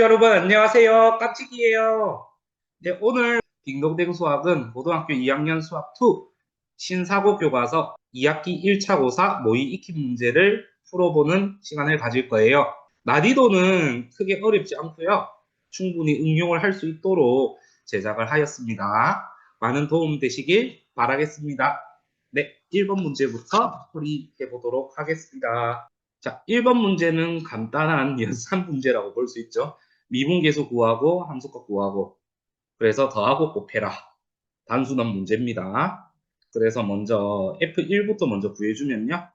여러분 안녕하세요. 깜찍이에요. 네, 오늘 딩동댕 수학은 고등학교 2학년 수학 2 신사고 교과서 2학기 1차 고사 모의 익힘 문제를 풀어보는 시간을 가질 거예요. 난이도는 크게 어렵지 않고요. 충분히 응용을 할 수 있도록 제작을 하였습니다. 많은 도움 되시길 바라겠습니다. 네, 1번 문제부터 풀이해 보도록 하겠습니다. 자, 1번 문제는 간단한 연산 문제라고 볼 수 있죠. 미분계수 구하고 함수값 구하고 그래서 더하고 곱해라. 단순한 문제입니다. 그래서 먼저 F1부터 먼저 구해주면요.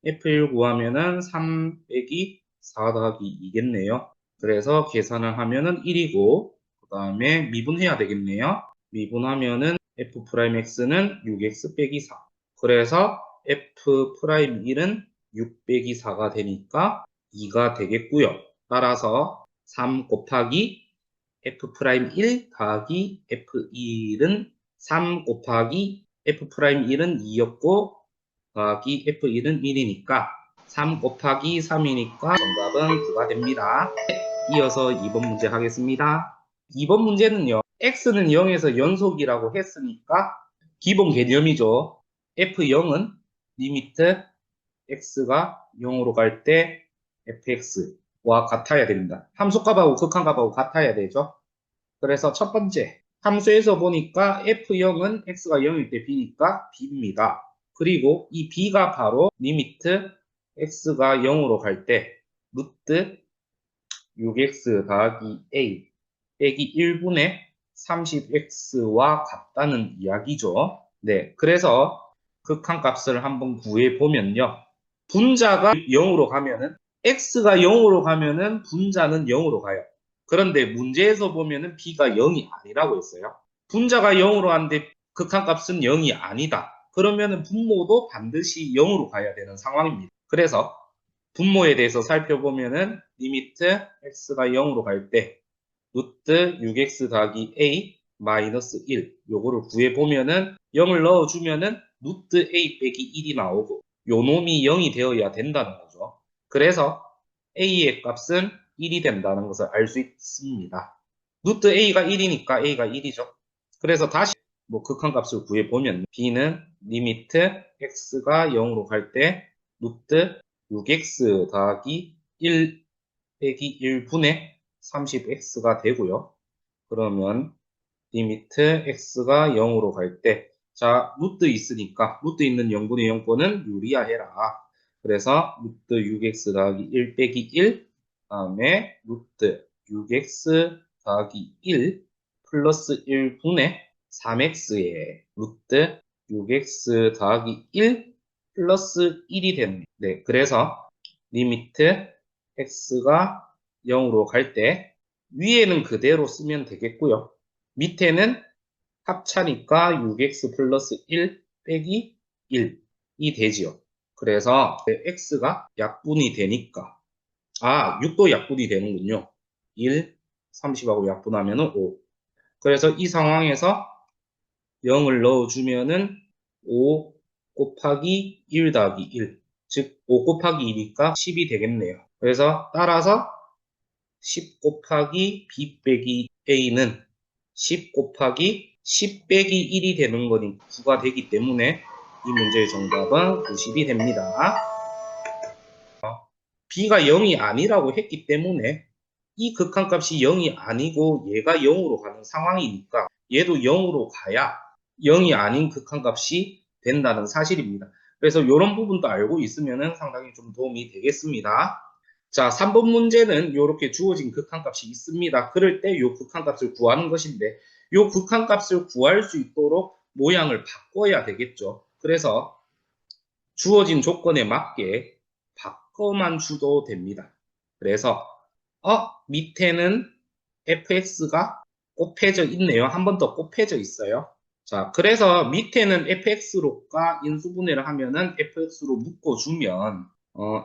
F1 구하면은 3 빼기 4 더하기 2겠네요. 그래서 계산을 하면은 1이고 그 다음에 미분해야 되겠네요. 미분하면은 F'X는 6X 빼기 4. 그래서 F'1은 6 빼기 4가 되니까 2가 되겠고요. 따라서 3 곱하기 F'1 더하기 F1은 3 곱하기 F'1은 2였고 더하기 F1은 1이니까 3 곱하기 3이니까 정답은 9가 됩니다. 이어서 2번 문제 하겠습니다. 2번 문제는요. X는 0에서 연속이라고 했으니까 기본 개념이죠. F0은 리미트 X가 0으로 갈 때 fx와 같아야 됩니다. 함수값하고 극한값하고 같아야 되죠. 그래서 첫 번째 함수에서 보니까 f0은 x가 0일 때 b니까 b입니다. 그리고 이 b가 바로 리미트 x가 0으로 갈 때 루트 6x 더하기 a 빼기 1분의 30x와 같다는 이야기죠. 네, 그래서 극한값을 한번 구해 보면요. 분자가 0으로 가면은 x가 0으로 가면은 분자는 0으로 가요. 그런데 문제에서 보면은 b가 0이 아니라고 했어요. 분자가 0으로 하는데 극한값은 0이 아니다. 그러면은 분모도 반드시 0으로 가야 되는 상황입니다. 그래서 분모에 대해서 살펴보면은 리미트 x가 0으로 갈 때 루트 6x 더하기 a 마이너스 1 요거를 구해보면은 0을 넣어주면은 루트 a 빼기 1이 나오고 요 놈이 0이 되어야 된다는 거죠. 그래서 a의 값은 1이 된다는 것을 알 수 있습니다. 루트 a가 1이니까 a가 1이죠. 그래서 다시 뭐 극한값을 구해보면 b는 리미트 x가 0으로 갈 때 루트 6x 더하기 1 빼기 1분의 30x가 되고요. 그러면 리미트 x가 0으로 갈 때, 자, 루트 있으니까, 루트 있는 0분의 0번은 유리화해라. 그래서 루트 6x 더하기 1 빼기 1, 다음에 루트 6x 더하기 1 플러스 1분의 3x에 루트 6x 더하기 1 플러스 1이 됐네. 네, 그래서 리미트 x가 0으로 갈 때 위에는 그대로 쓰면 되겠고요. 밑에는 합차니까 6x 플러스 1 빼기 1이 되지요. 그래서 x가 약분이 되니까 6도 약분이 되는군요. 1, 30하고 약분하면 5. 그래서 이 상황에서 0을 넣어주면은 5 곱하기 1 더하기 1. 즉, 5 곱하기 2니까 10이 되겠네요. 그래서 따라서 10 곱하기 b 빼기 a는 10 곱하기 10 빼기 1이 되는 거니 9가 되기 때문에 이 문제의 정답은 90이 됩니다. b가 0이 아니라고 했기 때문에 이 극한값이 0이 아니고 얘가 0으로 가는 상황이니까 얘도 0으로 가야 0이 아닌 극한값이 된다는 사실입니다. 그래서 이런 부분도 알고 있으면 상당히 좀 도움이 되겠습니다. 자, 3번 문제는 이렇게 주어진 극한값이 있습니다. 그럴 때 이 극한값을 구하는 것인데 이 극한값을 구할 수 있도록 모양을 바꿔야 되겠죠. 그래서 주어진 조건에 맞게 바꿔만 주도 됩니다. 그래서 밑에는 fx가 곱해져 있네요. 한 번 더 곱해져 있어요. 자, 그래서 밑에는 fx로가 인수분해를 하면은 fx로 묶어주면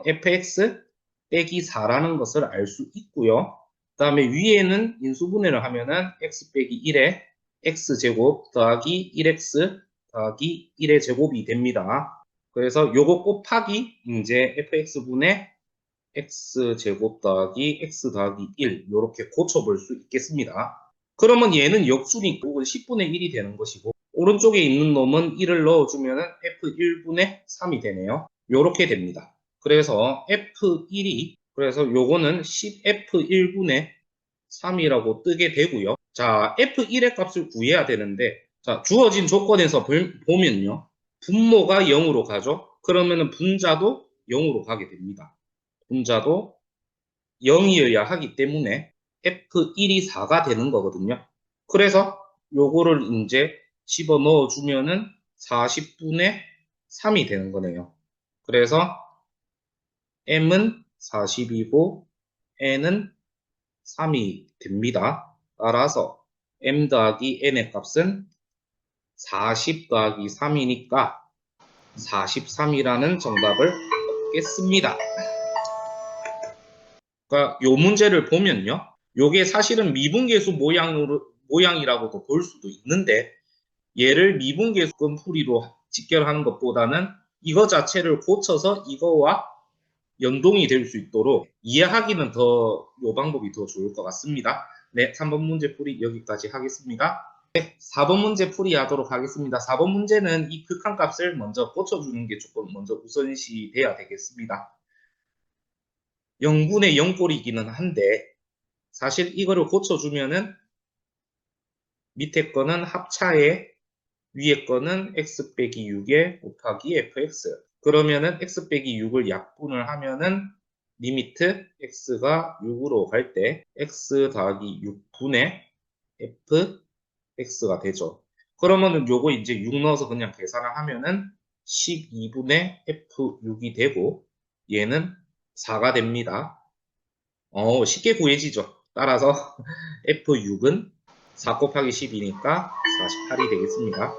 fx 빼기 4라는 것을 알 수 있고요. 그 다음에 위에는 인수분해를 하면은 x 빼기 1에 x제곱 더하기 1x 더하기 1의 제곱이 됩니다. 그래서 요거 곱하기 이제 fx분의 x제곱 더하기 x 더하기 1 이렇게 고쳐볼 수 있겠습니다. 그러면 얘는 역수니까 10분의 1이 되는 것이고 오른쪽에 있는 놈은 1을 넣어주면 f1분의 3이 되네요. 이렇게 됩니다. 그래서 f1이 그래서 요거는 10f1분의 3이라고 뜨게 되고요. 자, f1의 값을 구해야 되는데 자, 주어진 조건에서 보면요. 분모가 0으로 가죠. 그러면 분자도 0으로 가게 됩니다. 분자도 0이어야 하기 때문에 F1이 4가 되는 거거든요. 그래서 요거를 이제 집어 넣어 주면은 40분의 3이 되는 거네요. 그래서 M은 40이고 N은 3이 됩니다. 따라서 M 더하기 N의 값은 40 더하기 3이니까 43이라는 정답을 얻겠습니다. 그러니까 요 문제를 보면요. 요게 사실은 미분계수 모양이라고도 볼 수도 있는데 얘를 미분계수권 풀이로 직결하는 것보다는 이거 자체를 고쳐서 이거와 연동이 될 수 있도록 이해하기는 더 요 방법이 더 좋을 것 같습니다. 네, 3번 문제 풀이 여기까지 하겠습니다. 네, 4번 문제 풀이 하도록 하겠습니다. 4번 문제는 이 극한값을 먼저 고쳐주는 게 조금 먼저 우선시 돼야 되겠습니다. 0분의 0꼴이기는 한데 사실 이거를 고쳐주면은 밑에 거는 합차에 위에 거는 x 빼기 6에 곱하기 fx 그러면은 x 빼기 6을 약분을 하면은 리미트 x가 6으로 갈 때 x 더하기 6분의 fx가 되죠. 그러면은 요거 이제 6 넣어서 그냥 계산을 하면은 12분의 f6이 되고 얘는 4가 됩니다. 쉽게 구해지죠. 따라서 F6은 4 곱하기 10이니까 48이 되겠습니다.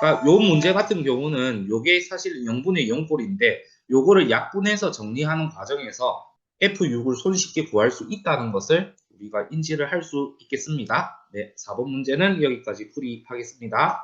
그러니까 요 문제 같은 경우는 요게 사실 0분의 0꼴인데 요거를 약분해서 정리하는 과정에서 F6을 손쉽게 구할 수 있다는 것을 우리가 인지를 할 수 있겠습니다. 네, 4번 문제는 여기까지 풀이하겠습니다.